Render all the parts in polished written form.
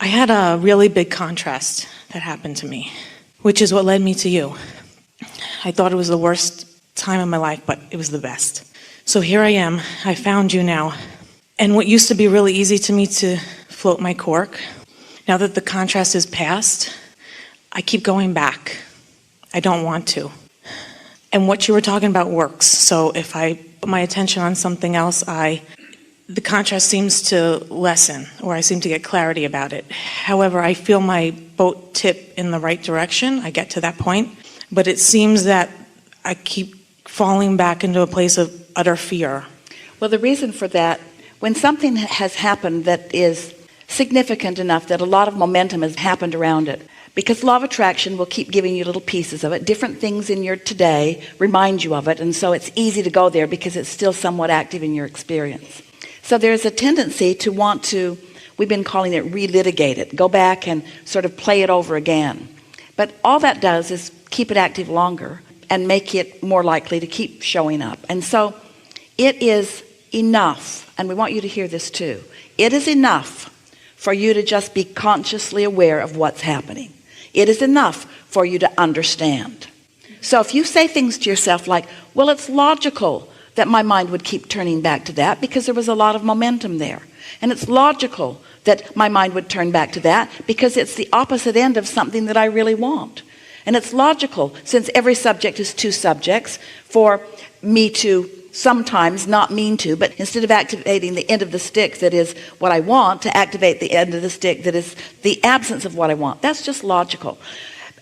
I had a really big contrast that happened to me, which is what led me to you. I thought it was the worst time of my life, but it was the best. So here I am. I found you now. And what used to be really easy to me to float my cork, now that the contrast is past, I keep going back. I don't want to. And what you were talking about works. So if I put my attention on something else, the contrast seems to lessen, or I seem to get clarity about it. However, I feel my boat tip in the right direction. I get to that point. But it seems that I keep falling back into a place of utter fear. Well, the reason for that, when something has happened that is significant enough that a lot of momentum has happened around it, because law of attraction will keep giving you little pieces of it. Different things in your today remind you of it, and so it's easy to go there because it's still somewhat active in your experience. So there's a tendency to want to, we've been calling it relitigate it, go back and sort of play it over again. But all that does is keep it active longer and make it more likely to keep showing up. And so it is enough, and we want you to hear this too, it is enough for you to just be consciously aware of what's happening. It is enough for you to understand. So if you say things to yourself like, well, it's logical that my mind would keep turning back to that because there was a lot of momentum there. And it's logical that my mind would turn back to that because it's the opposite end of something that I really want. And it's logical, since every subject is two subjects, for me to sometimes not mean to, but instead of activating the end of the stick that is what I want, to activate the end of the stick that is the absence of what I want. That's just logical.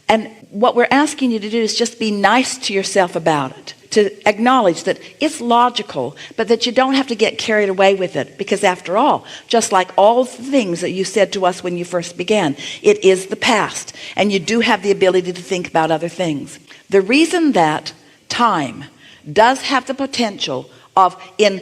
And what we're asking you to do is just be nice to yourself about it, to acknowledge that it's logical, but that you don't have to get carried away with it, because after all, just like all the things that you said to us when you first began, it is the past, and you do have the ability to think about other things. The reason that time does have the potential of, in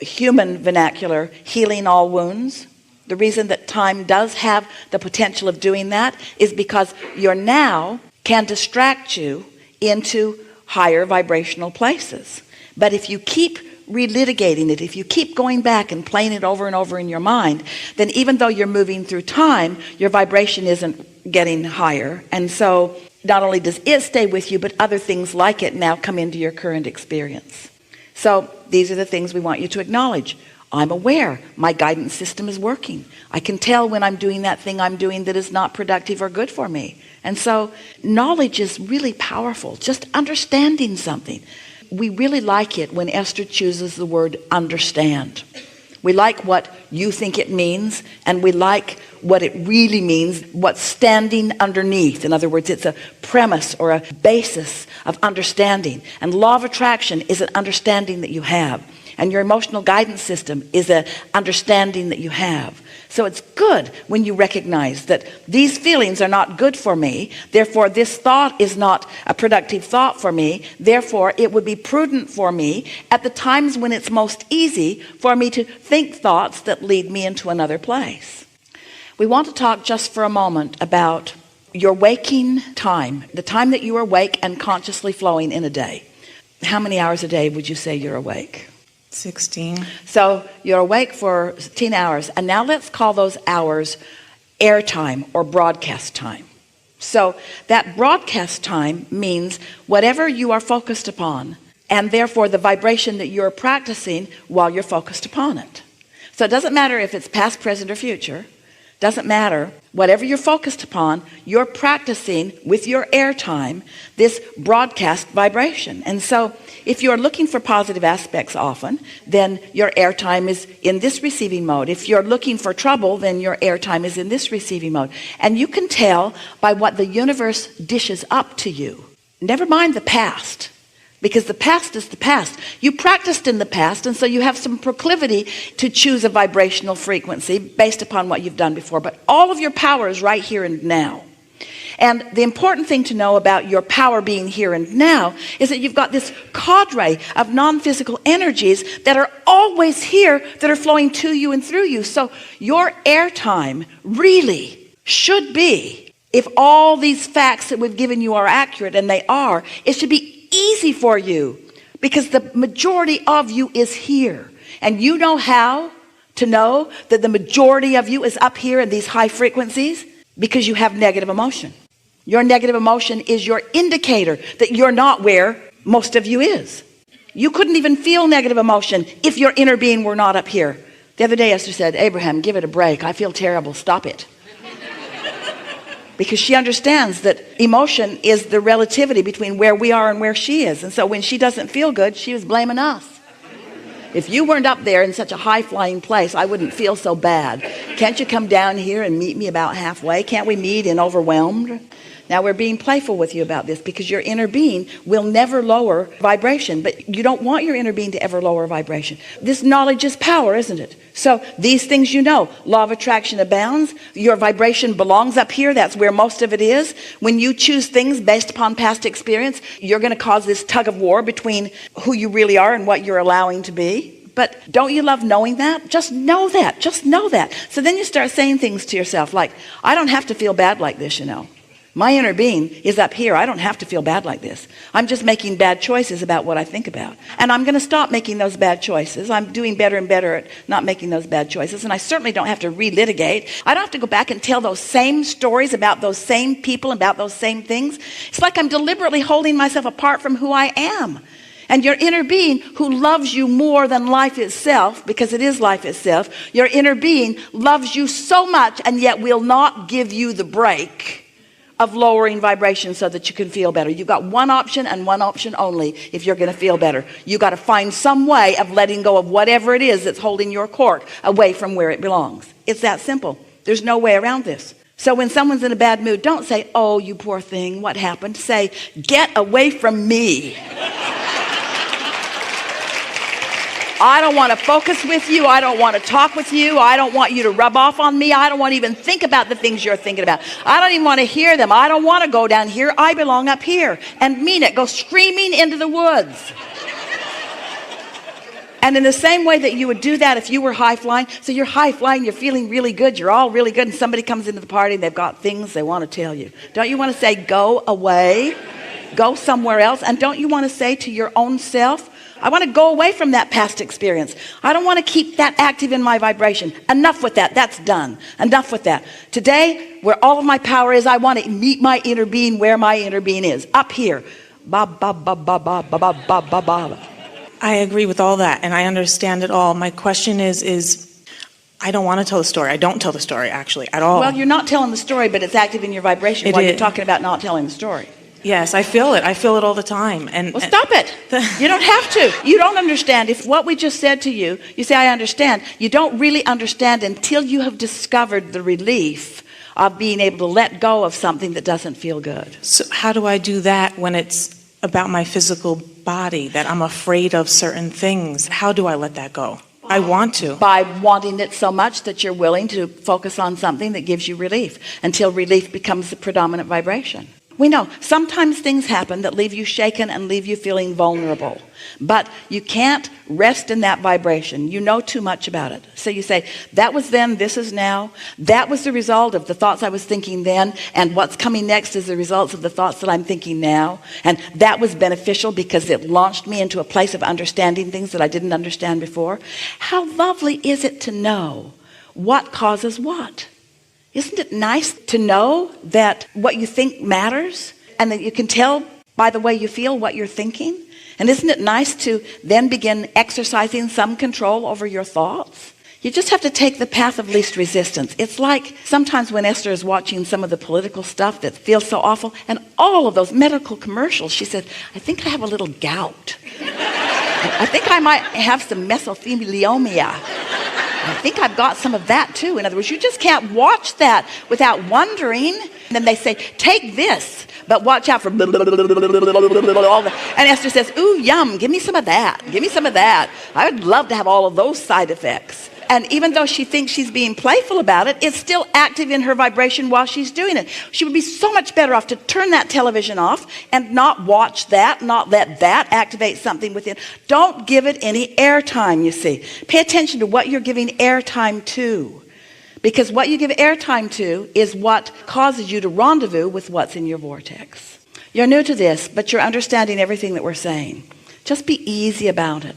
human vernacular, healing all wounds, the reason that time does have the potential of doing that is because your now can distract you into higher vibrational places. But if you keep relitigating it, if you keep going back and playing it over and over in your mind, then even though you're moving through time, your vibration isn't getting higher. And so not only does it stay with you, but other things like it now come into your current experience. So these are the things we want you to acknowledge. I'm aware my guidance system is working. I can tell when I'm doing that thing I'm doing that is not productive or good for me. And so knowledge is really powerful, just understanding something. We really like it when Esther chooses the word understand. We like what you think it means, and we like what it really means, what's standing underneath. In other words, it's a premise or a basis of understanding. And law of attraction is an understanding that you have. And your emotional guidance system is an understanding that you have. So it's good when you recognize that these feelings are not good for me. Therefore, this thought is not a productive thought for me. Therefore, it would be prudent for me at the times when it's most easy for me to think thoughts that lead me into another place. We want to talk just for a moment about your waking time, the time that you are awake and consciously flowing in a day. How many hours a day would you say you're awake? 16. So you're awake for 16 hours. And now let's call those hours airtime or broadcast time. So that broadcast time means whatever you are focused upon, and therefore the vibration that you're practicing while you're focused upon it. So it doesn't matter if it's past, present, or future. Doesn't matter. Whatever you're focused upon, you're practicing with your airtime this broadcast vibration. And so if you're looking for positive aspects often, then your airtime is in this receiving mode. If you're looking for trouble, then your airtime is in this receiving mode. And you can tell by what the universe dishes up to you. Never mind the past, because the past is the past. You practiced in the past, and so you have some proclivity to choose a vibrational frequency based upon what you've done before. But all of your power is right here and now. And the important thing to know about your power being here and now is that you've got this cadre of non-physical energies that are always here, that are flowing to you and through you. So your airtime really should be, if all these facts that we've given you are accurate, and they are, it should be easy for you, because the majority of you is here, and you know how to know that the majority of you is up here in these high frequencies? Because you have negative emotion. Your negative emotion is your indicator that you're not where most of you is. You couldn't even feel negative emotion if your inner being were not up here. The other day Esther said, Abraham, give it a break. I feel terrible. Stop it. Because she understands that emotion is the relativity between where we are and where she is. And so when she doesn't feel good, she was blaming us. If you weren't up there in such a high-flying place, I wouldn't feel so bad. Can't you come down here and meet me about halfway? Can't we meet in overwhelmed? Now, we're being playful with you about this because your inner being will never lower vibration, but you don't want your inner being to ever lower vibration. This knowledge is power, isn't it? So these things you know, law of attraction abounds. Your vibration belongs up here. That's where most of it is. When you choose things based upon past experience, you're going to cause this tug of war between who you really are and what you're allowing to be. But don't you love knowing that? Just know that. Just know that. So then you start saying things to yourself like, I don't have to feel bad like this, you know. My inner being is up here. I don't have to feel bad like this. I'm just making bad choices about what I think about. And I'm going to stop making those bad choices. I'm doing better and better at not making those bad choices. And I certainly don't have to relitigate. I don't have to go back and tell those same stories about those same people, about those same things. It's like I'm deliberately holding myself apart from who I am. And your inner being, who loves you more than life itself, because it is life itself, your inner being loves you so much and yet will not give you the break of lowering vibration so that you can feel better. You've got one option and one option only if you're going to feel better. You've got to find some way of letting go of whatever it is that's holding your cork away from where it belongs. It's that simple. There's no way around this. So when someone's in a bad mood, don't say, oh, you poor thing, what happened? Say, get away from me. I don't want to focus with you. I don't want to talk with you. I don't want you to rub off on me. I don't want to even think about the things you're thinking about. I don't even want to hear them. I don't want to go down here. I belong up here. And mean it. Go screaming into the woods. And in the same way that you would do that if you were high flying, so you're high flying, you're feeling really good, you're all really good, and somebody comes into the party and they've got things they want to tell you. Don't you want to say, go away, go somewhere else? And don't you want to say to your own self, I want to go away from that past experience. I don't want to keep that active in my vibration. Enough with that. That's done. Enough with that. Today, where all of my power is, I want to meet my inner being where my inner being is. Up here. Ba ba ba ba ba ba ba ba ba ba. I agree with all that, and I understand it all. My question is I don't want to tell the story. I don't tell the story, actually, at all. Well, you're not telling the story, but it's active in your vibration while you're talking about not telling the story. Yes, I feel it. I feel it all the time. Well, stop it. You don't have to. You don't understand. If what we just said to you, you say, I understand. You don't really understand until you have discovered the relief of being able to let go of something that doesn't feel good. So how do I do that when it's about my physical body, that I'm afraid of certain things? How do I let that go? I want to. By wanting it so much that you're willing to focus on something that gives you relief until relief becomes the predominant vibration. We know sometimes things happen that leave you shaken and leave you feeling vulnerable, but you can't rest in that vibration. You know too much about it. So you say, that was then, this is now. That was the result of the thoughts I was thinking then, and what's coming next is the results of the thoughts that I'm thinking now. And that was beneficial because it launched me into a place of understanding things that I didn't understand before. How lovely is it to know what causes what? Isn't it nice to know that what you think matters and that you can tell by the way you feel what you're thinking? And isn't it nice to then begin exercising some control over your thoughts? You just have to take the path of least resistance. It's like sometimes when Esther is watching some of the political stuff that feels so awful and all of those medical commercials, she said, I think I have a little gout. I think I might have some mesothelioma. I think I've got some of that too. In other words, you just can't watch that without wondering. And then they say, take this, but watch out for all that. And Esther says, ooh, yum, give me some of that. Give me some of that. I would love to have all of those side effects. And even though she thinks she's being playful about it, it's still active in her vibration while she's doing it. She would be so much better off to turn that television off and not watch that, not let that activate something within. Don't give it any airtime, you see. Pay attention to what you're giving airtime to. Because what you give airtime to is what causes you to rendezvous with what's in your vortex. You're new to this, but you're understanding everything that we're saying. Just be easy about it.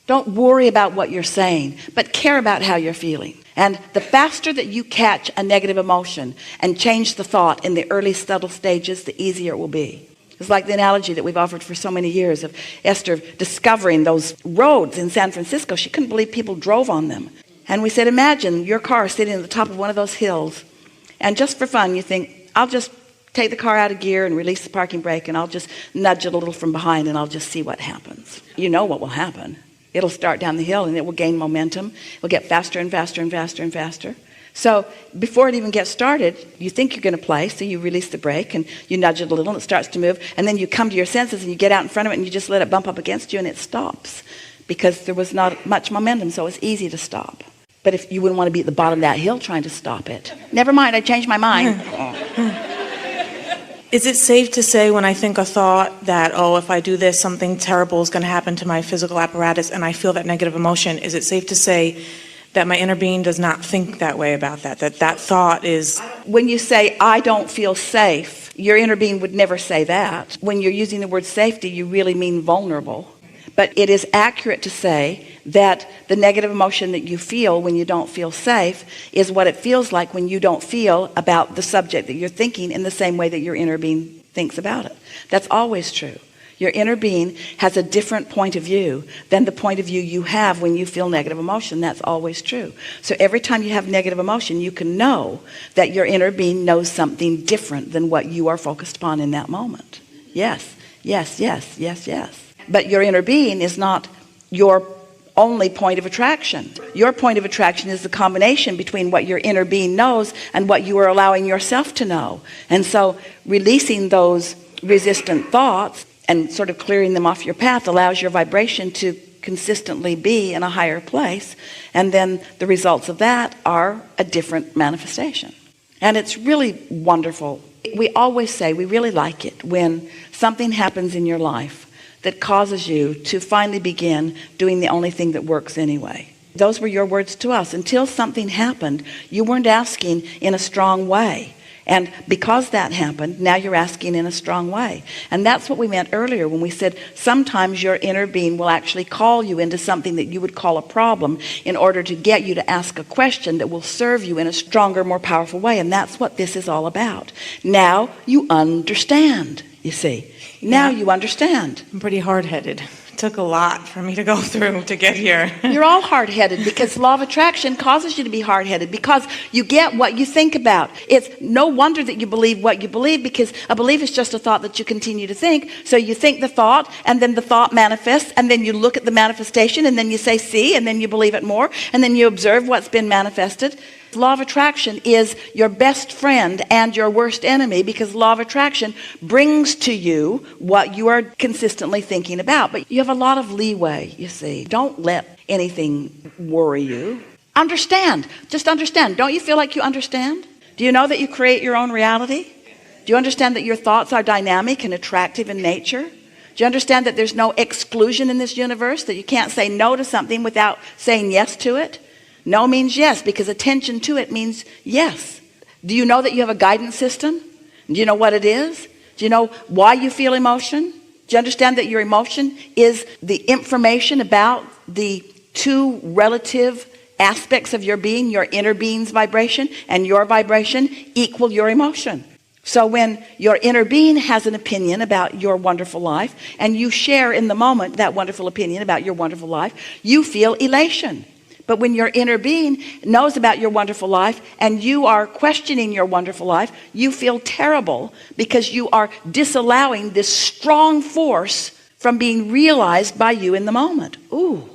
Don't worry about what you're saying, but care about how you're feeling. And the faster that you catch a negative emotion and change the thought in the early subtle stages, the easier it will be. It's like the analogy that we've offered for so many years of Esther discovering those roads in San Francisco. She couldn't believe people drove on them. And we said, imagine your car sitting at the top of one of those hills. And just for fun, you think, I'll just take the car out of gear and release the parking brake, and I'll just nudge it a little from behind, and I'll just see what happens. You know what will happen. It'll start down the hill, and it will gain momentum. It will get faster and faster and faster and faster. So before it even gets started, you think you're going to play, so you release the brake, and you nudge it a little, and it starts to move. And then you come to your senses, and you get out in front of it, and you just let it bump up against you, and it stops. Because there was not much momentum, so it's easy to stop. But if you wouldn't want to be at the bottom of that hill trying to stop it. Never mind, I changed my mind. Is it safe to say when I think a thought that, oh, if I do this, something terrible is going to happen to my physical apparatus, and I feel that negative emotion, is it safe to say that my inner being does not think that way about that, that thought is... When you say, I don't feel safe, your inner being would never say that. When you're using the word safety, you really mean vulnerable. But it is accurate to say that the negative emotion that you feel when you don't feel safe is what it feels like when you don't feel about the subject that you're thinking in the same way that your inner being thinks about it. That's always true. Your inner being has a different point of view than the point of view you have when you feel negative emotion. That's always true. So every time you have negative emotion, you can know that your inner being knows something different than what you are focused upon in that moment. Yes, yes, yes, yes, yes. But your inner being is not your only point of attraction. Your point of attraction is the combination between what your inner being knows and what you are allowing yourself to know. And so releasing those resistant thoughts and sort of clearing them off your path allows your vibration to consistently be in a higher place. And then the results of that are a different manifestation. And it's really wonderful. We always say we really like it when something happens in your life that causes you to finally begin doing the only thing that works anyway. Those were your words to us. Until something happened, you weren't asking in a strong way. And because that happened, now you're asking in a strong way. And that's what we meant earlier when we said sometimes your inner being will actually call you into something that you would call a problem in order to get you to ask a question that will serve you in a stronger, more powerful way. And that's what this is all about. Now you understand, you see. Now you understand. I'm pretty hard-headed. It took a lot for me to go through to get here. You're all hard-headed because law of attraction causes you to be hard-headed because you get what you think about. It's no wonder that you believe what you believe because a belief is just a thought that you continue to think. So you think the thought and then the thought manifests and then you look at the manifestation and then you say, see, and then you believe it more and then you observe what's been manifested. Law of attraction is your best friend and your worst enemy because law of attraction brings to you what you are consistently thinking about. But you have a lot of leeway, you see. Don't let anything worry you. Understand. Just understand. Don't you feel like you understand? Do you know that you create your own reality? Do you understand that your thoughts are dynamic and attractive in nature? Do you understand that there's no exclusion in this universe, that you can't say no to something without saying yes to it? No means yes, because attention to it means yes. Do you know that you have a guidance system? Do you know what it is? Do you know why you feel emotion? Do you understand that your emotion is the information about the two relative aspects of your being, your inner being's vibration and your vibration equal your emotion? So when your inner being has an opinion about your wonderful life and you share in the moment that wonderful opinion about your wonderful life, you feel elation. But when your inner being knows about your wonderful life and you are questioning your wonderful life, you feel terrible because you are disallowing this strong force from being realized by you in the moment. Ooh.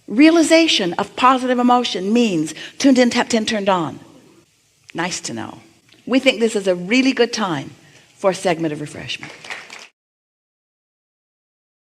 Realization of positive emotion means tuned in, tapped in, turned on. Nice to know. We think this is a really good time for a segment of refreshment.